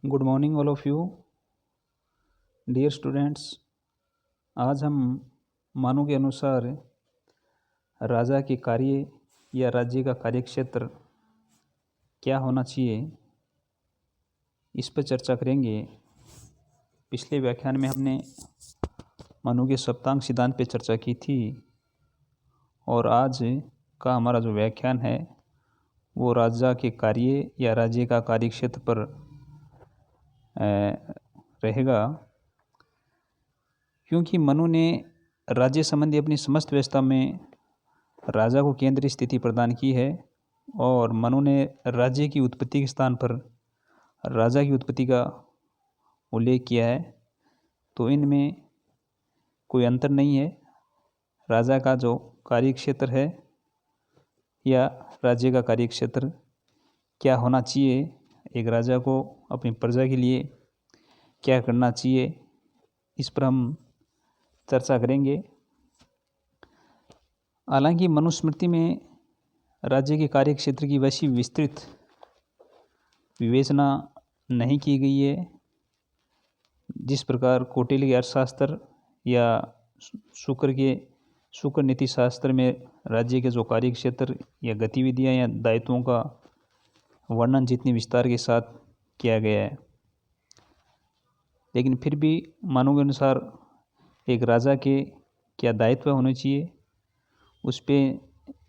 Good morning all of you dear students. आज हम मानव के अनुसार राजा के कार्य या राज्य का कार्यक्षेत्र क्या होना चाहिए इस पर चर्चा करेंगे। पिछले व्याख्यान में हमने मनु के सप्तांग सिद्धांत पर चर्चा की थी और आज का हमारा जो व्याख्यान है वो राजा के कार्य या राज्य का कार्यक्षेत्र पर रहेगा। क्योंकि मनु ने राज्य संबंधी अपनी समस्त व्यवस्था में राजा को केंद्रीय स्थिति प्रदान की है और मनु ने राज्य की उत्पत्ति के स्थान पर राजा की उत्पत्ति का उल्लेख किया है, तो इनमें कोई अंतर नहीं है। राजा का जो कार्यक्षेत्र है या राज्य का कार्यक्षेत्र क्या होना चाहिए, एक राजा को अपनी प्रजा के लिए क्या करना चाहिए, इस पर हम चर्चा करेंगे। हालांकि मनुस्मृति में राज्य के कार्यक्षेत्र की वैसी विस्तृत विवेचना नहीं की गई है जिस प्रकार कौटिल्य के अर्थशास्त्र या शुक्र नीति शास्त्र में राज्य के जो कार्यक्षेत्र या गतिविधियां या दायित्वों का वर्णन जितनी विस्तार के साथ किया गया है। लेकिन फिर भी मनु के अनुसार एक राजा के क्या दायित्व होने चाहिए उस पर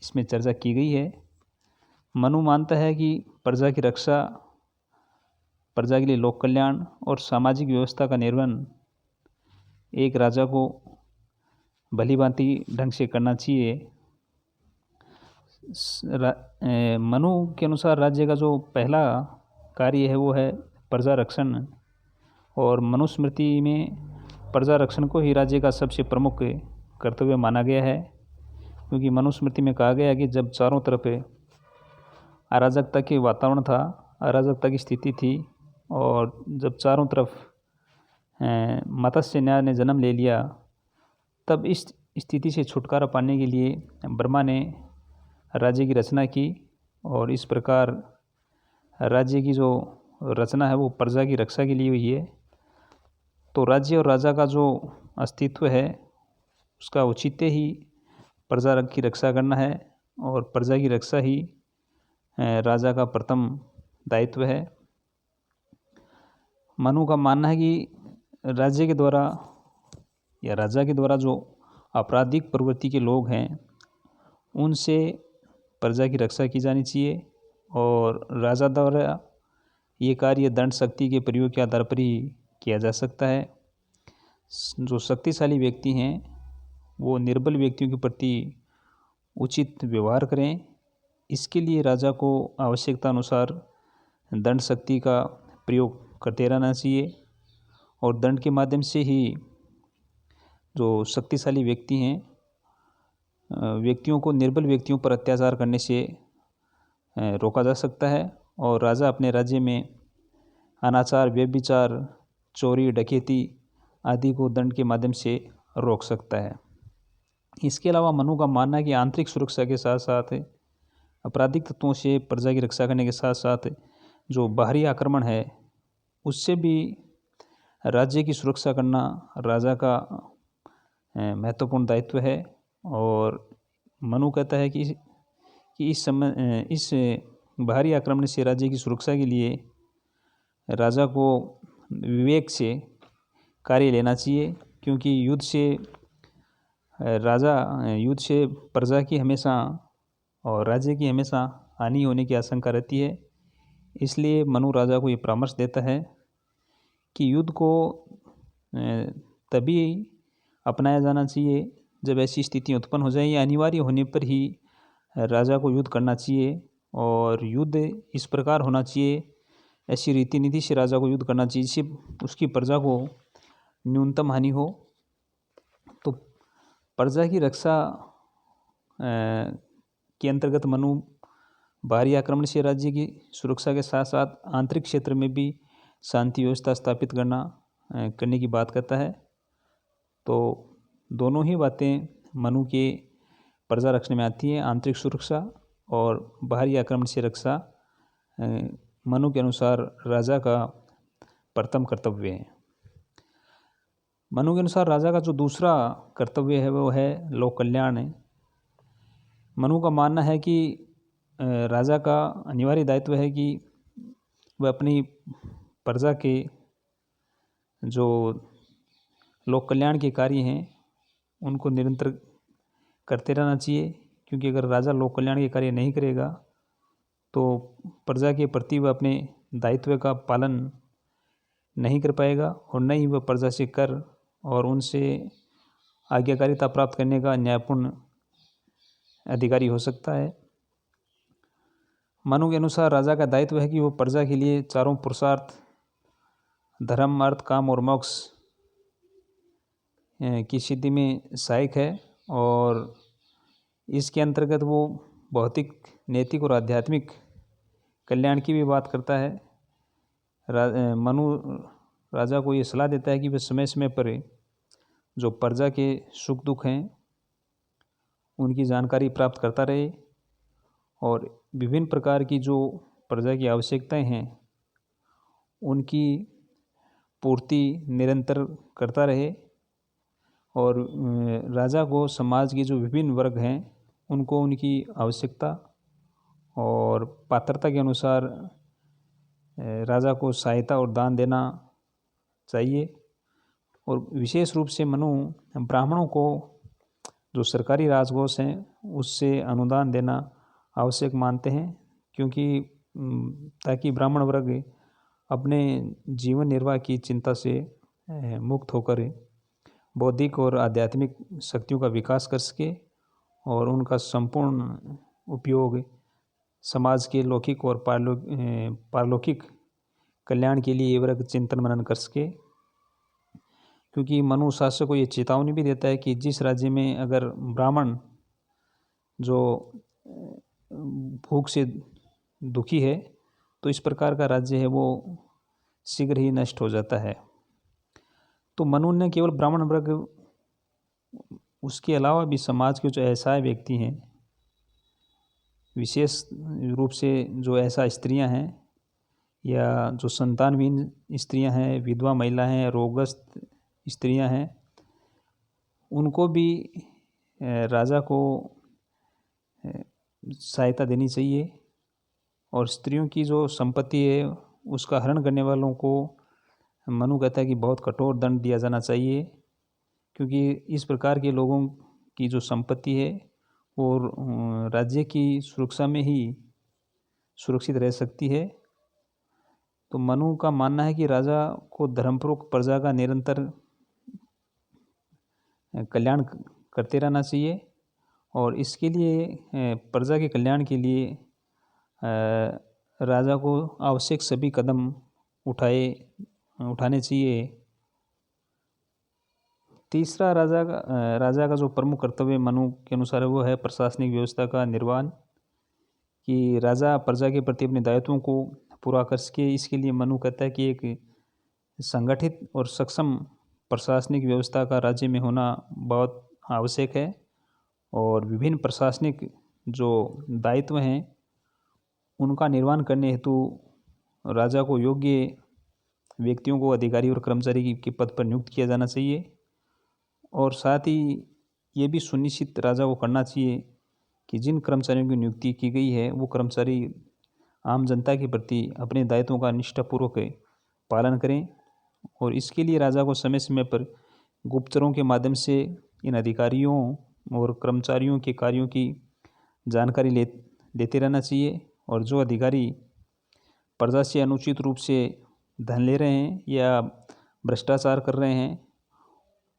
इसमें चर्चा की गई है। मनु मानता है कि प्रजा की रक्षा, प्रजा के लिए लोक कल्याण और सामाजिक व्यवस्था का निर्वहन एक राजा को भली भांति ढंग से करना चाहिए। मनु के अनुसार राज्य का जो पहला कार्य है वो है प्रजा रक्षण और मनुस्मृति में प्रजा रक्षण को ही राज्य का सबसे प्रमुख कर्तव्य माना गया है। क्योंकि मनुस्मृति में कहा गया कि जब चारों तरफ अराजकता के वातावरण था, अराजकता की स्थिति थी और जब चारों तरफ मत्स्य न्याय ने जन्म ले लिया, तब इस स्थिति से छुटकारा पाने के लिए ब्रह्मा ने राज्य की रचना की और इस प्रकार राज्य की जो रचना है वो प्रजा की रक्षा के लिए हुई है। तो राज्य और राजा का जो अस्तित्व है उसका औचित्य ही प्रजा की रक्षा करना है और प्रजा की रक्षा ही राजा का प्रथम दायित्व है। मनु का मानना है कि राज्य के द्वारा या राजा के द्वारा जो आपराधिक प्रवृत्ति के लोग हैं उनसे प्रजा की रक्षा की जानी चाहिए और राजा द्वारा ये कार्य दंड शक्ति के प्रयोग के आधार पर ही किया जा सकता है। जो शक्तिशाली व्यक्ति हैं वो निर्बल व्यक्तियों के प्रति उचित व्यवहार करें, इसके लिए राजा को आवश्यकता अनुसार दंड शक्ति का प्रयोग करते रहना चाहिए और दंड के माध्यम से ही जो शक्तिशाली व्यक्ति हैं व्यक्तियों को निर्बल व्यक्तियों पर अत्याचार करने से रोका जा सकता है और राजा अपने राज्य में अनाचार, व्यभिचार, चोरी, डकैती आदि को दंड के माध्यम से रोक सकता है। इसके अलावा मनु का मानना है कि आंतरिक सुरक्षा के साथ साथ आपराधिक तत्वों से प्रजा की रक्षा करने के साथ साथ जो बाहरी आक्रमण है उससे भी राज्य की सुरक्षा करना राजा का महत्वपूर्ण दायित्व है। और मनु कहता है कि इस बाहरी आक्रमण से राज्य की सुरक्षा के लिए राजा को विवेक से कार्य लेना चाहिए। क्योंकि युद्ध से प्रजा की हमेशा और राज्य की हमेशा हानि होने की आशंका रहती है। इसलिए मनु राजा को ये परामर्श देता है कि युद्ध को तभी अपनाया जाना चाहिए जब ऐसी स्थिति उत्पन्न हो जाए या अनिवार्य होने पर ही राजा को युद्ध करना चाहिए और युद्ध इस प्रकार होना चाहिए, ऐसी रीति नीति से राजा को युद्ध करना चाहिए जिससे उसकी प्रजा को न्यूनतम हानि हो। तो प्रजा की रक्षा के अंतर्गत मनु बाहरी आक्रमण से राज्य की सुरक्षा के साथ साथ आंतरिक क्षेत्र में भी शांति व्यवस्था स्थापित करने की बात करता है। तो दोनों ही बातें मनु के प्रजा रक्षण में आती हैं, आंतरिक सुरक्षा और बाहरी आक्रमण से रक्षा मनु के अनुसार राजा का प्रथम कर्तव्य है। मनु के अनुसार राजा का जो दूसरा कर्तव्य है वो है लोक कल्याण है। मनु का मानना है कि राजा का अनिवार्य दायित्व है कि वह अपनी प्रजा के जो लोक कल्याण के कार्य हैं उनको निरंतर करते रहना चाहिए, क्योंकि अगर राजा लोक कल्याण के कार्य नहीं करेगा तो प्रजा के प्रति वह अपने दायित्व का पालन नहीं कर पाएगा और न ही वह प्रजा से कर और उनसे आज्ञाकारिता प्राप्त करने का न्यायपूर्ण अधिकारी हो सकता है। मनु के अनुसार राजा का दायित्व है कि वो प्रजा के लिए चारों पुरुषार्थ धर्म, अर्थ, काम और मोक्ष की सिद्धि में सहायक है और इसके अंतर्गत वो भौतिक, नैतिक और आध्यात्मिक कल्याण की भी बात करता है। मनु राजा को ये सलाह देता है कि वह समय समय पर जो प्रजा के सुख दुख हैं उनकी जानकारी प्राप्त करता रहे और विभिन्न प्रकार की जो प्रजा की आवश्यकताएं हैं उनकी पूर्ति निरंतर करता रहे और राजा को समाज के जो विभिन्न वर्ग हैं उनको उनकी आवश्यकता और पात्रता के अनुसार राजा को सहायता और दान देना चाहिए। और विशेष रूप से मनु ब्राह्मणों को जो सरकारी राजकोष हैं उससे अनुदान देना आवश्यक मानते हैं, क्योंकि ताकि ब्राह्मण वर्ग अपने जीवन निर्वाह की चिंता से मुक्त होकर बौद्धिक और आध्यात्मिक शक्तियों का विकास कर सके और उनका संपूर्ण उपयोग समाज के लौकिक और पारलौकिक कल्याण के लिए ये वर्ग चिंतन मनन कर सके। क्योंकि मनु शासक को ये चेतावनी भी देता है कि जिस राज्य में अगर ब्राह्मण जो भूख से दुखी है तो इस प्रकार का राज्य है वो शीघ्र ही नष्ट हो जाता है। तो मनु ने केवल ब्राह्मण वर्ग, उसके अलावा भी समाज के जो असहाय व्यक्ति हैं, विशेष रूप से जो ऐसा स्त्रियां हैं या जो संतानहीन स्त्रियां हैं, विधवा महिला हैं, रोगग्रस्त स्त्रियां हैं, उनको भी राजा को सहायता देनी चाहिए और स्त्रियों की जो संपत्ति है उसका हरण करने वालों को मनु कहता है कि बहुत कठोर दंड दिया जाना चाहिए, क्योंकि इस प्रकार के लोगों की जो संपत्ति है वो राज्य की सुरक्षा में ही सुरक्षित रह सकती है। तो मनु का मानना है कि राजा को धर्मपूर्वक प्रजा का निरंतर कल्याण करते रहना चाहिए और इसके लिए प्रजा के कल्याण के लिए राजा को आवश्यक सभी कदम उठाने चाहिए। तीसरा राजा का जो प्रमुख कर्तव्य मनु के अनुसार वो है प्रशासनिक व्यवस्था का निर्वहन, कि राजा प्रजा के प्रति अपने दायित्वों को पूरा कर सके। इसके लिए मनु कहता है कि एक संगठित और सक्षम प्रशासनिक व्यवस्था का राज्य में होना बहुत आवश्यक है और विभिन्न प्रशासनिक जो दायित्व हैं उनका निर्वहन करने हेतु राजा को योग्य व्यक्तियों को अधिकारी और कर्मचारी के पद पर नियुक्त किया जाना चाहिए और साथ ही ये भी सुनिश्चित राजा को करना चाहिए कि जिन कर्मचारियों की नियुक्ति की गई है वो कर्मचारी आम जनता के प्रति अपने दायित्वों का निष्ठापूर्वक पालन करें और इसके लिए राजा को समय समय पर गुप्तचरों के माध्यम से इन अधिकारियों और कर्मचारियों के कार्यों की जानकारी लेते रहना चाहिए और जो अधिकारी प्रजा से अनुचित रूप से धन ले रहे हैं या भ्रष्टाचार कर रहे हैं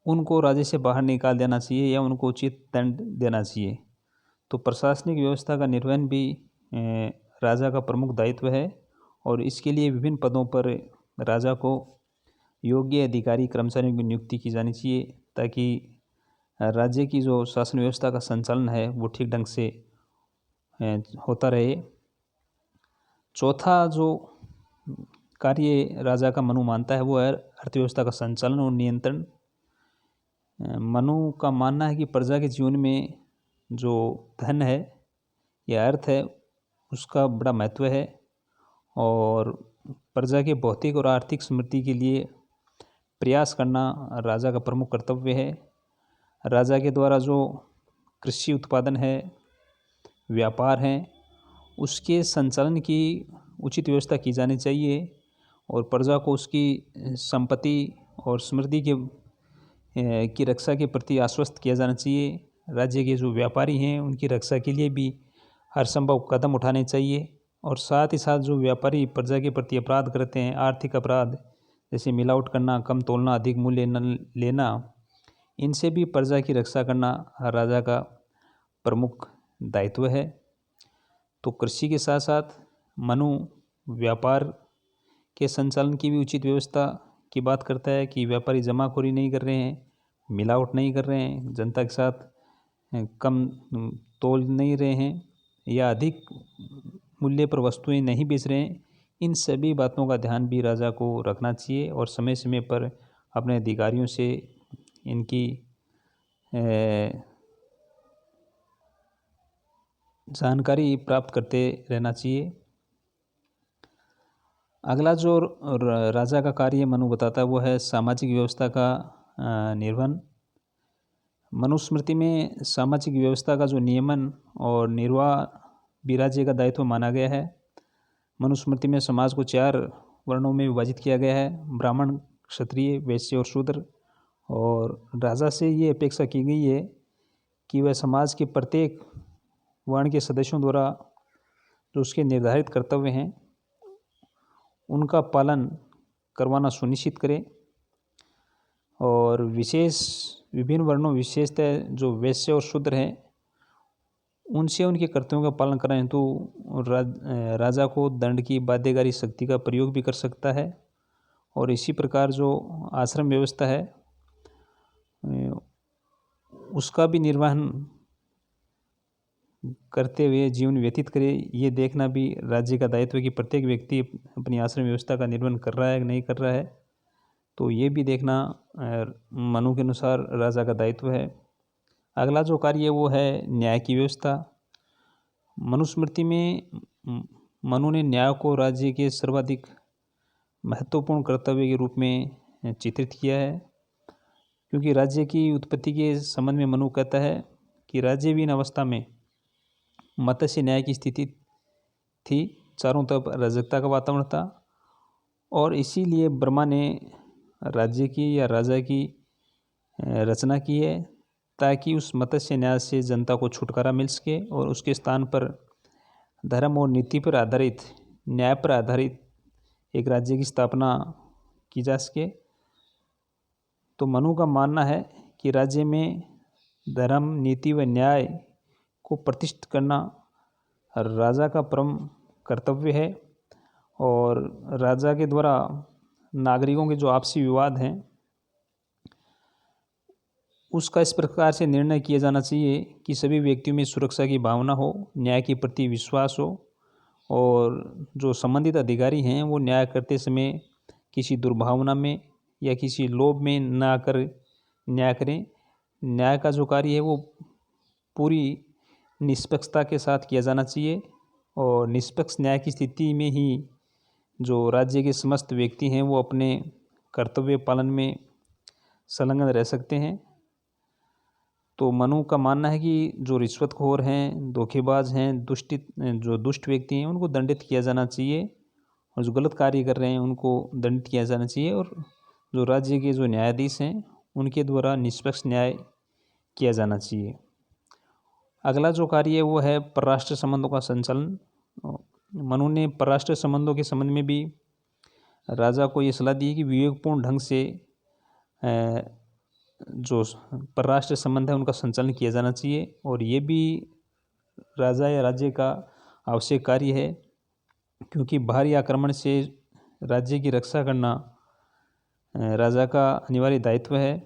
उनको राज्य से बाहर निकाल देना चाहिए या उनको उचित दंड देना चाहिए। तो प्रशासनिक व्यवस्था का निर्वहन भी राजा का प्रमुख दायित्व है और इसके लिए विभिन्न पदों पर राजा को योग्य अधिकारी कर्मचारियों की नियुक्ति की जानी चाहिए ताकि राज्य की जो शासन व्यवस्था का संचालन है वो ठीक ढंग से होता रहे। चौथा जो कार्य राजा का मनु मानता है वो है अर्थव्यवस्था का संचालन और नियंत्रण। मनु का मानना है कि प्रजा के जीवन में जो धन है या अर्थ है उसका बड़ा महत्व है और प्रजा के भौतिक और आर्थिक समृद्धि के लिए प्रयास करना राजा का प्रमुख कर्तव्य है। राजा के द्वारा जो कृषि उत्पादन है, व्यापार है, उसके संचालन की उचित व्यवस्था की जानी चाहिए और प्रजा को उसकी संपत्ति और समृद्धि की रक्षा के प्रति आश्वस्त किया जाना चाहिए। राज्य के जो व्यापारी हैं उनकी रक्षा के लिए भी हर संभव कदम उठाने चाहिए और साथ ही साथ जो व्यापारी प्रजा के प्रति अपराध करते हैं, आर्थिक अपराध जैसे मिलावट करना, कम तोलना, अधिक मूल्य न लेना, इनसे भी प्रजा की रक्षा करना राजा का प्रमुख दायित्व है। तो कृषि के साथ साथ मनु व्यापार के संचालन की भी उचित व्यवस्था की बात करता है कि व्यापारी जमाखोरी नहीं कर रहे हैं, मिलावट नहीं कर रहे हैं, जनता के साथ कम तोल नहीं रहे हैं या अधिक मूल्य पर वस्तुएं नहीं बेच रहे हैं। इन सभी बातों का ध्यान भी राजा को रखना चाहिए और समय समय पर अपने अधिकारियों से इनकी जानकारी प्राप्त करते रहना चाहिए। अगला जो राजा का कार्य मनु बताता है वो है सामाजिक व्यवस्था का निर्वहन। मनुस्मृति में सामाजिक व्यवस्था का जो नियमन और निर्वाह भी राज्य का दायित्व माना गया है। मनुस्मृति में समाज को 4 वर्णों में विभाजित किया गया है, ब्राह्मण, क्षत्रिय, वैश्य और शूद्र। और राजा से ये अपेक्षा की गई है कि वह समाज के प्रत्येक वर्ण के सदस्यों द्वारा जो उसके निर्धारित कर्तव्य हैं उनका पालन करवाना सुनिश्चित करें और विभिन्न वर्णों विशेषतः जो वैश्य और शूद्र हैं उनसे उनके कर्तव्यों का पालन कराने हेतु राजा को दंड की बाध्यकारी शक्ति का प्रयोग भी कर सकता है। और इसी प्रकार जो आश्रम व्यवस्था है उसका भी निर्वहन करते हुए जीवन व्यतीत करे, ये देखना भी राज्य का दायित्व है कि प्रत्येक व्यक्ति अपनी आश्रम व्यवस्था का निर्वहन कर रहा है कि नहीं कर रहा है। तो ये भी देखना मनु के अनुसार राजा का दायित्व है। अगला जो कार्य है वो है न्याय की व्यवस्था। मनुस्मृति में मनु ने न्याय को राज्य के सर्वाधिक महत्वपूर्ण कर्तव्य के रूप में चित्रित किया है, क्योंकि राज्य की उत्पत्ति के संबंध में मनु कहता है कि राज्यविहीन अवस्था में मत्स्य न्याय की स्थिति थी, चारों तरफ अराजकता का वातावरण था और इसीलिए ब्रह्मा ने राज्य की या राजा की रचना की है ताकि उस मत्स्य न्याय से जनता को छुटकारा मिल सके और उसके स्थान पर धर्म और नीति पर आधारित, न्याय पर आधारित एक राज्य की स्थापना की जा सके। तो मनु का मानना है कि राज्य में धर्म, नीति व न्याय को प्रतिष्ठित करना राजा का परम कर्तव्य है और राजा के द्वारा नागरिकों के जो आपसी विवाद हैं उसका इस प्रकार से निर्णय किया जाना चाहिए कि सभी व्यक्तियों में सुरक्षा की भावना हो, न्याय के प्रति विश्वास हो और जो संबंधित अधिकारी हैं वो न्याय करते समय किसी दुर्भावना में या किसी लोभ में ना आकर न्याय करें। न्याय का जो कार्य है वो पूरी निष्पक्षता के साथ किया जाना चाहिए और निष्पक्ष न्याय की स्थिति में ही जो राज्य के समस्त व्यक्ति हैं वो अपने कर्तव्य पालन में संलग्न रह सकते हैं। तो मनु का मानना है कि जो रिश्वतखोर हैं, धोखेबाज हैं, दुष्ट व्यक्ति हैं उनको दंडित किया जाना चाहिए और जो गलत कार्य कर रहे हैं उनको दंडित किया जाना चाहिए और जो राज्य के जो न्यायाधीश हैं उनके द्वारा निष्पक्ष न्याय किया जाना चाहिए। अगला जो कार्य है वो है परराष्ट्र संबंधों का संचालन। मनु ने परराष्ट्र संबंधों के संबंध में भी राजा को ये सलाह दी कि विवेकपूर्ण ढंग से जो परराष्ट्र संबंध है उनका संचालन किया जाना चाहिए और ये भी राजा या राज्य का आवश्यक कार्य है, क्योंकि बाहरी आक्रमण से राज्य की रक्षा करना राजा का अनिवार्य दायित्व है।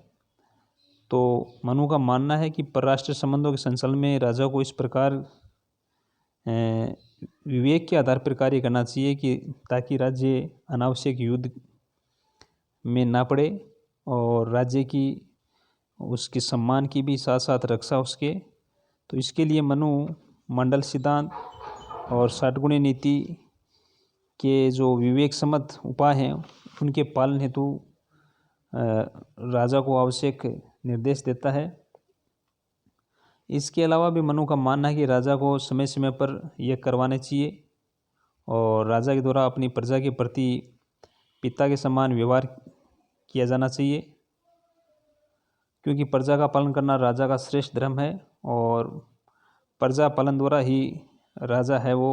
तो मनु का मानना है कि परराष्ट्र संबंधों के संचालन में राजा को इस प्रकार विवेक के आधार पर कार्य करना चाहिए कि ताकि राज्य अनावश्यक युद्ध में ना पड़े और राज्य की उसके सम्मान की भी साथ साथ रक्षा हो सके। तो इसके लिए मनु मंडल सिद्धांत और षटगुणी नीति के जो विवेक सम्मत उपाय हैं उनके पालन हेतु राजा को आवश्यक निर्देश देता है। इसके अलावा भी मनु का मानना है कि राजा को समय समय पर यह करवाने चाहिए और राजा के द्वारा अपनी प्रजा के प्रति पिता के समान व्यवहार किया जाना चाहिए, क्योंकि प्रजा का पालन करना राजा का श्रेष्ठ धर्म है और प्रजा पालन द्वारा ही राजा है वो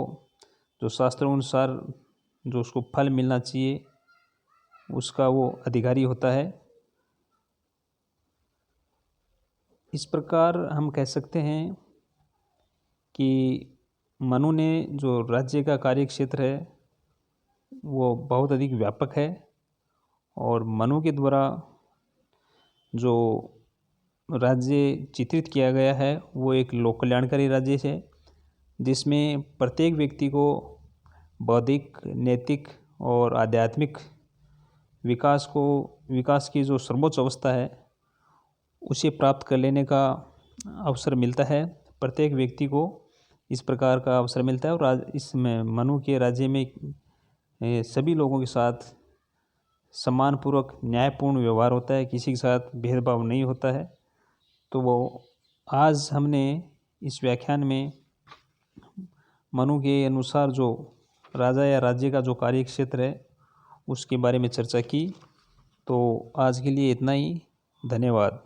जो शास्त्रों अनुसार जो उसको फल मिलना चाहिए उसका वो अधिकारी होता है। इस प्रकार हम कह सकते हैं कि मनु ने जो राज्य का कार्य क्षेत्र है वो बहुत अधिक व्यापक है और मनु के द्वारा जो राज्य चित्रित किया गया है वो एक लोक कल्याणकारी राज्य है, जिसमें प्रत्येक व्यक्ति को बौद्धिक, नैतिक और आध्यात्मिक विकास की जो सर्वोच्च अवस्था है उसे प्राप्त कर लेने का अवसर मिलता है। प्रत्येक व्यक्ति को इस प्रकार का अवसर मिलता है और इसमें मनु के राज्य में सभी लोगों के साथ सम्मानपूर्वक न्यायपूर्ण व्यवहार होता है, किसी के साथ भेदभाव नहीं होता है। तो वो आज हमने इस व्याख्यान में मनु के अनुसार जो राजा या राज्य का जो कार्य क्षेत्र है उसके बारे में चर्चा की। तो आज के लिए इतना ही, धन्यवाद।